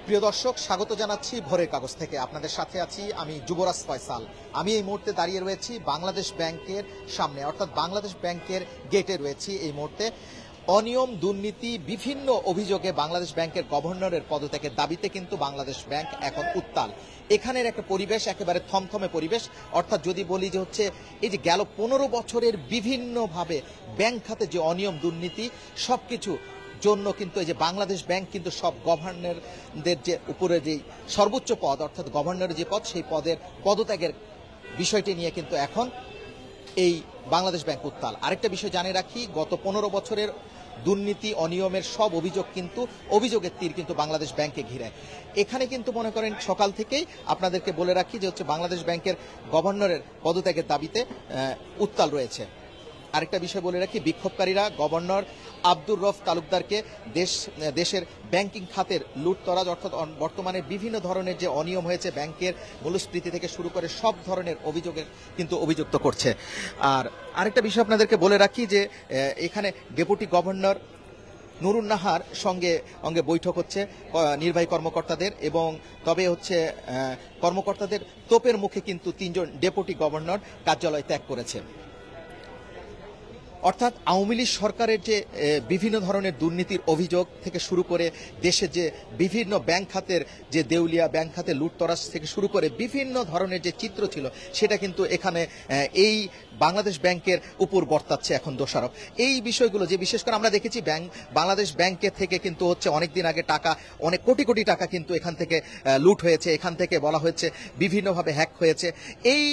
প্রিয় দর্শক, স্বাগত জানাচ্ছি ভোরের কাগজ থেকে। আপনাদের সাথে আছি আমি যুবরাজ ফয়সাল। আমি এই মুহূর্তে দাঁড়িয়ে রয়েছি বাংলাদেশ ব্যাংকের সামনে, অর্থাৎ বাংলাদেশ ব্যাংকের গেটে রয়েছি এই মুহূর্তে। অনিয়ম, দুর্নীতি, বিভিন্ন অভিযোগে বাংলাদেশ ব্যাংকের গভর্নরের পদত্যাগের দাবিতে কিন্তু বাংলাদেশ ব্যাংক এখন উত্তাল। এখানের একটা পরিবেশ একেবারে থমথমে পরিবেশ। অর্থাৎ যদি বলি যে হচ্ছে এই যে গেল 15 বছরের বিভিন্নভাবে ব্যাংক খাতে যে অনিয়ম, দুর্নীতি সবকিছু জন্য কিন্তু এই যে বাংলাদেশ ব্যাংক কিন্তু সব গভর্নরদের যে উপরে যে সর্বোচ্চ পদ, অর্থাৎ গভর্নরের যে পদ, সেই পদের পদত্যাগের বিষয়টি নিয়ে কিন্তু এখন এই বাংলাদেশ ব্যাংক উত্তাল। আরেকটা বিষয় জানিয়ে রাখি, গত 15 বছরের দুর্নীতি, অনিয়মের সব অভিযোগের তীর কিন্তু বাংলাদেশ ব্যাংকে ঘিরে। এখানে কিন্তু মনে করেন সকাল থেকেই আপনাদেরকে বলে রাখি যে হচ্ছে বাংলাদেশ ব্যাংকের গভর্নরের পদত্যাগের দাবিতে উত্তাল রয়েছে। আরেকটা বিষয় বলে রাখি, বিক্ষোভকারীরা গভর্নর আব্দুর রফ তালুকদারকে দেশের ব্যাংকিং খাতের লুটতরাজ, অর্থাৎ বর্তমানে বিভিন্ন ধরনের যে অনিয়ম হয়েছে ব্যাংকের মূল্যস্ফীতি থেকে শুরু করে সব ধরনের অভিযোগের কিন্তু অভিযুক্ত করছে। আর আরেকটা বিষয় আপনাদেরকে বলে রাখি যে এখানে ডেপুটি গভর্নর নুরুন নাহার সঙ্গে বৈঠক হচ্ছে নির্বাহী কর্মকর্তাদের, এবং তবে হচ্ছে কর্মকর্তাদের তোপের মুখে কিন্তু 3 জন ডেপুটি গভর্নর কার্যালয় ত্যাগ করেছে। অর্থাৎ আওয়ামী লীগ সরকারের যে বিভিন্ন ধরনের দুর্নীতির অভিযোগ থেকে শুরু করে দেশের যে বিভিন্ন ব্যাংক খাতের যে দেউলিয়া, ব্যাংক খাতে লুটতরাজ থেকে শুরু করে বিভিন্ন ধরনের যে চিত্র ছিল, সেটা কিন্তু এখানে এই বাংলাদেশ ব্যাংকের উপর বর্তাচ্ছে এখন দোষারোপ। এই বিষয়গুলো যে বিশেষ করে আমরা দেখেছি বাংলাদেশ ব্যাংকের থেকে কিন্তু হচ্ছে অনেকদিন আগে টাকা, অনেক কোটি কোটি টাকা কিন্তু এখান থেকে লুট হয়েছে, এখান থেকে বলা হয়েছে বিভিন্নভাবে হ্যাক হয়েছে। এই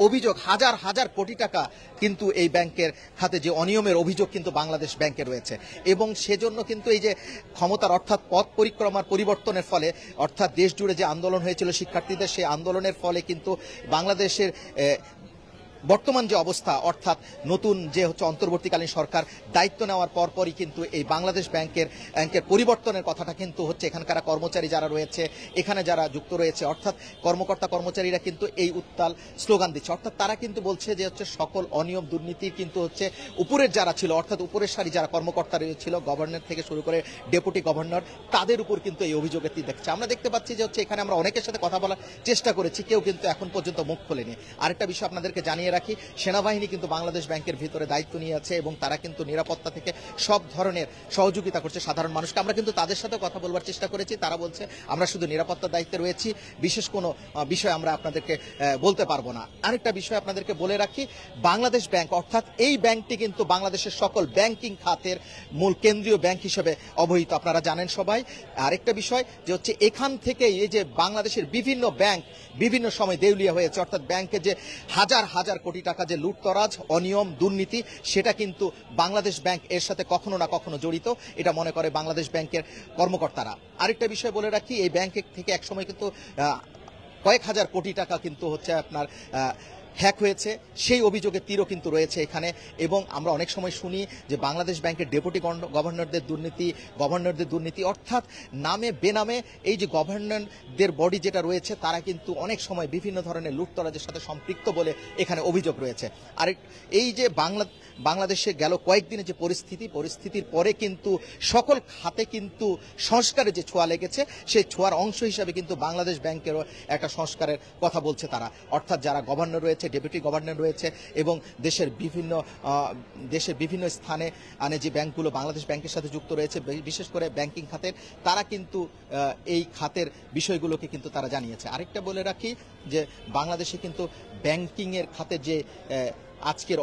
অভিযোগ হাজার হাজার কোটি টাকা কিন্তু এই ব্যাংকের খাতে যে অনিয়মের অভিযোগ কিন্তু বাংলাদেশ ব্যাংকে রয়েছে, এবং সেজন্য কিন্তু এই যে ক্ষমতার অর্থাৎ পথ পরিক্রমার পরিবর্তনের ফলে, অর্থাৎ দেশ জুড়ে যে আন্দোলন হয়েছিল শিক্ষার্থীদের, সেই আন্দোলনের ফলে কিন্তু বাংলাদেশের বর্তমান যে অবস্থা, অর্থাৎ নতুন যে হচ্ছে অন্তর্বর্তীকালীন সরকার দায়িত্ব নেওয়ার পরপরই কিন্তু এই বাংলাদেশ ব্যাংকের পরিবর্তনের কথাটা কিন্তু হচ্ছে এখানকার কর্মচারী যারা রয়েছে, এখানে যারা যুক্ত রয়েছে, অর্থাৎ কর্মচারীরা কিন্তু এই উত্তাল স্লোগান দিচ্ছে। অর্থাৎ তারা কিন্তু বলছে যে হচ্ছে সকল অনিয়ম, দুর্নীতির কিন্তু হচ্ছে উপরের যারা ছিল, অর্থাৎ উপরের সারি যারা কর্মকর্তা ছিল, গভর্নর থেকে শুরু করে ডেপুটি গভর্নর, তাদের উপর কিন্তু এই অভিযোগের তীর দেখছে। আমরা দেখতে পাচ্ছি যে হচ্ছে এখানে আমরা অনেকের সাথে কথা বলার চেষ্টা করেছি, কেউ কিন্তু এখন পর্যন্ত মুখ খোলেনি। আরেকটা বিষয় আপনাদেরকে জানিয়ে রাখি, সেনাবাহিনী কিন্তু বাংলাদেশ ব্যাংকের ভিতরে দায়িত্ব নিয়ে আছে, এবং তারা কিন্তু নিরাপত্তা থেকে সব ধরনের সহযোগিতা করছে সাধারণ মানুষকে। আমরা কিন্তু তাদের সাথে কথা বলবার চেষ্টা করেছি, তারা বলছে আমরা শুধু নিরাপত্তার দায়িত্বে রয়েছি, বিশেষ কোনো বিষয় আমরা আপনাদেরকে বলতে পারবো না। আরেকটা বিষয় আপনাদেরকে বলে রাখি, বাংলাদেশ ব্যাংক, অর্থাৎ এই ব্যাংকটি কিন্তু বাংলাদেশের সকল ব্যাংকিং খাতের মূল কেন্দ্রীয় ব্যাংক হিসেবে অবহিত, আপনারা জানেন সবাই। আরেকটা বিষয় যে হচ্ছে এখান থেকে এই যে বাংলাদেশের বিভিন্ন ব্যাংক বিভিন্ন সময় দেউলিয়া হয়েছে, অর্থাৎ ব্যাংকে যে হাজার হাজার কোটি টাকা যে লুটতরাজ, অনিয়ম, দুর্নীতি, সেটা কিন্তু বাংলাদেশ ব্যাংক এর সাথে কখনো না কখনো জড়িত, এটা মনে করে বাংলাদেশ ব্যাংকের কর্মকর্তারা। আরেকটা বিষয় বলে রাখি, এই ব্যাংক থেকে একসময় কিন্তু কয়েক হাজার কোটি টাকা কিন্তু হচ্ছে আপনার হ্যাক হয়েছে, সেই অভিযোগের তীরও কিন্তু রয়েছে এখানে। এবং আমরা অনেক সময় শুনি যে বাংলাদেশ ব্যাংকের ডেপুটি গভর্নরদের দুর্নীতি, অর্থাৎ নামে বেনামে এই যে গভর্নরদের বডি যেটা রয়েছে, তারা কিন্তু অনেক সময় বিভিন্ন ধরনের লুটতরাজের সাথে সম্পৃক্ত বলে এখানে অভিযোগ রয়েছে। আর এই যে বাংলাদেশে গেল কয়েকদিনের যে পরিস্থিতির পরে কিন্তু সকল খাতে কিন্তু সংস্কারের যে ছোঁয়া লেগেছে, সেই ছোঁয়ার অংশ হিসাবে কিন্তু বাংলাদেশ ব্যাংকেরও একটা সংস্কারের কথা বলছে তারা। অর্থাৎ যারা গভর্নর রয়েছে, ডেপুটি গভর্নর রয়েছে, এবং দেশের বিভিন্ন স্থানে যে ব্যাংকগুলো বাংলাদেশ ব্যাংকের সাথে যুক্ত রয়েছে, বিশেষ করে ব্যাংকিং খাতের, তারা কিন্তু এই খাতের বিষয়গুলোকে কিন্তু তারা জানিয়েছে। আরেকটা বলে রাখি যে বাংলাদেশে কিন্তু ব্যাংকিংয়ের খাতে যে আজকের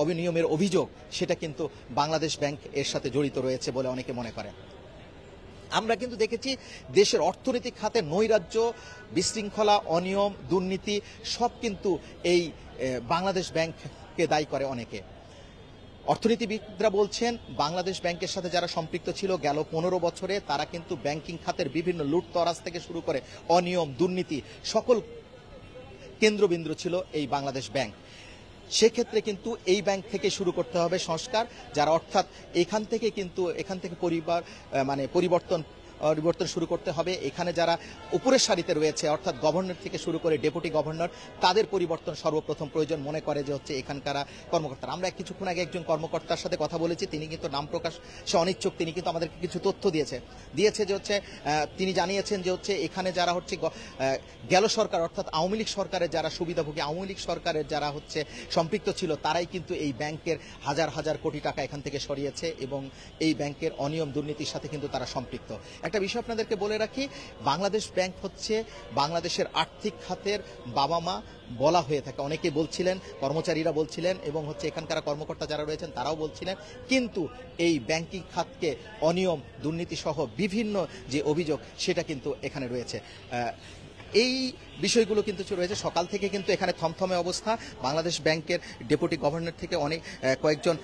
অনিয়মের অভিযোগ, সেটা কিন্তু বাংলাদেশ ব্যাংক এর সাথে জড়িত রয়েছে বলে অনেকে মনে করেন। আমরা কিন্তু দেখেছি দেশের অর্থনৈতিক খাতে নৈরাজ্য, বিশৃঙ্খলা, অনিয়ম, দুর্নীতি সব কিন্তু এই বাংলাদেশ ব্যাংককে দায়ী করে অনেকে। অর্থনীতিবিদরা বলছেন বাংলাদেশ ব্যাংকের সাথে যারা সম্পৃক্ত ছিল গেল 15 বছরে, তারা কিন্তু ব্যাংকিং খাতের বিভিন্ন লুটতরাজ থেকে শুরু করে অনিয়ম, দুর্নীতি সকল কেন্দ্রবিন্দু ছিল এই বাংলাদেশ ব্যাংক। সেক্ষেত্রে কিন্তু এই ব্যাংক থেকে শুরু করতে হবে সংস্কার, যারা অর্থাৎ এখান থেকে পরিবর্তন পরিবর্তন শুরু করতে হবে। এখানে যারা উপরের সারিতে রয়েছে অর্থাৎ গভর্নর থেকে শুরু করে ডেপুটি গভর্নর, তাদের পরিবর্তন সর্বপ্রথম প্রয়োজন মনে করে যে হচ্ছে এখানকার কর্মকর্তারা। আমরা কিছুক্ষণ আগে একজন কর্মকর্তার সাথে কথা বলেছি, তিনি কিন্তু নাম প্রকাশ সে অনিচ্ছুক। তিনি কিন্তু আমাদেরকে কিছু তথ্য দিয়েছে যে হচ্ছে তিনি জানিয়েছেন যে হচ্ছে এখানে যারা হচ্ছে গেল সরকার অর্থাৎ আওয়ামী লীগ সরকারের যারা সুবিধাভোগী, আওয়ামী লীগ সরকারের যারা হচ্ছে সম্পৃক্ত ছিল, তারাই কিন্তু এই ব্যাংকের হাজার হাজার কোটি টাকা এখান থেকে সরিয়েছে এবং এই ব্যাংকের অনিয়ম দুর্নীতির সাথে কিন্তু তারা সম্পৃক্ত। একটা বিষয় আপনাদেরকে বলে রাখি, বাংলাদেশ ব্যাংক হচ্ছে বাংলাদেশের আর্থিক খাতের বাবা মা বলা হয়ে থাকে। অনেকে বলছিলেন, কর্মচারীরা বলছিলেন এবং হচ্ছে এখানকার কর্মকর্তা যারা রয়েছেন তারাও বলছিলেন, কিন্তু এই ব্যাংকিং খাতকে অনিয়ম দুর্নীতি সহ বিভিন্ন যে অভিযোগ সেটা কিন্তু এখানে রয়েছে। এই বিষয়গুলো কিন্তু রয়েছে। সকাল থেকে কিন্তু এখানে থমথমে অবস্থা। বাংলাদেশ ব্যাংকের ডেপুটি গভর্নর থেকে অনেক কয়েকজন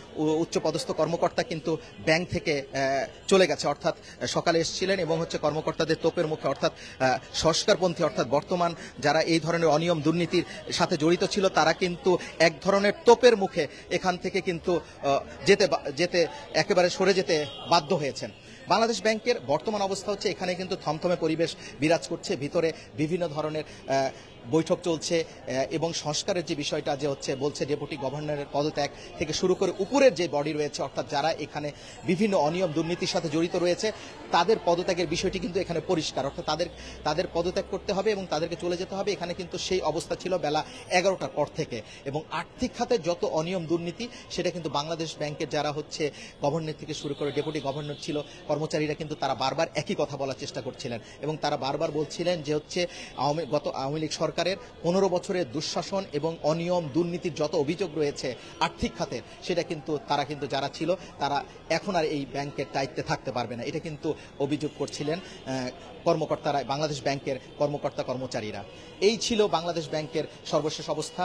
উচ্চপদস্থ কর্মকর্তা কিন্তু ব্যাংক থেকে চলে গেছে, অর্থাৎ সকালে এসেছিলেন এবং হচ্ছে কর্মকর্তাদের তোপের মুখে অর্থাৎ সংস্কারপন্থী অর্থাৎ বর্তমান যারা এই ধরনের অনিয়ম দুর্নীতির সাথে জড়িত ছিল তারা কিন্তু এক ধরনের তোপের মুখে এখান থেকে কিন্তু যেতে একেবারে সরে যেতে বাধ্য হয়েছেন। বাংলাদেশ ব্যাংকের বর্তমান অবস্থা হচ্ছে এখানে কিন্তু থমথমে পরিবেশ বিরাজ করছে। ভিতরে বিভিন্ন ধরনের বৈঠক চলছে এবং সংস্কারের যে বিষয়টা যে হচ্ছে বলছে ডেপুটি গভর্নরের পদত্যাগ থেকে শুরু করে উপরের যে বডি রয়েছে অর্থাৎ যারা এখানে বিভিন্ন অনিয়ম দুর্নীতির সাথে জড়িত রয়েছে তাদের পদত্যাগের বিষয়টি কিন্তু এখানে পরিষ্কার, অর্থাৎ তাদের পদত্যাগ করতে হবে এবং তাদেরকে চলে যেতে হবে। এখানে কিন্তু সেই অবস্থা ছিল বেলা 11টার পর থেকে। এবং আর্থিক খাতে যত অনিয়ম দুর্নীতি সেটা কিন্তু বাংলাদেশ ব্যাংকের যারা হচ্ছে গভর্নর থেকে শুরু করে ডেপুটি গভর্নর ছিল, কর্মচারীরা কিন্তু তারা বারবার একই কথা বলার চেষ্টা করছিলেন এবং তারা বারবার বলছিলেন যে হচ্ছে আওয়ামী লীগ সরকারের 15 বছরের দুঃশাসন এবং অনিয়ম দুর্নীতির যত অভিযোগ রয়েছে আর্থিক খাতের, সেটা কিন্তু তারা কিন্তু যারা ছিল তারা এখন আর এই ব্যাংকের দায়িত্বে থাকতে পারবে না, এটা কিন্তু অভিযোগ করছিলেন কর্মকর্তারা, বাংলাদেশ ব্যাংকের কর্মকর্তা কর্মচারীরা। এই ছিল বাংলাদেশ ব্যাংকের সর্বশেষ অবস্থা।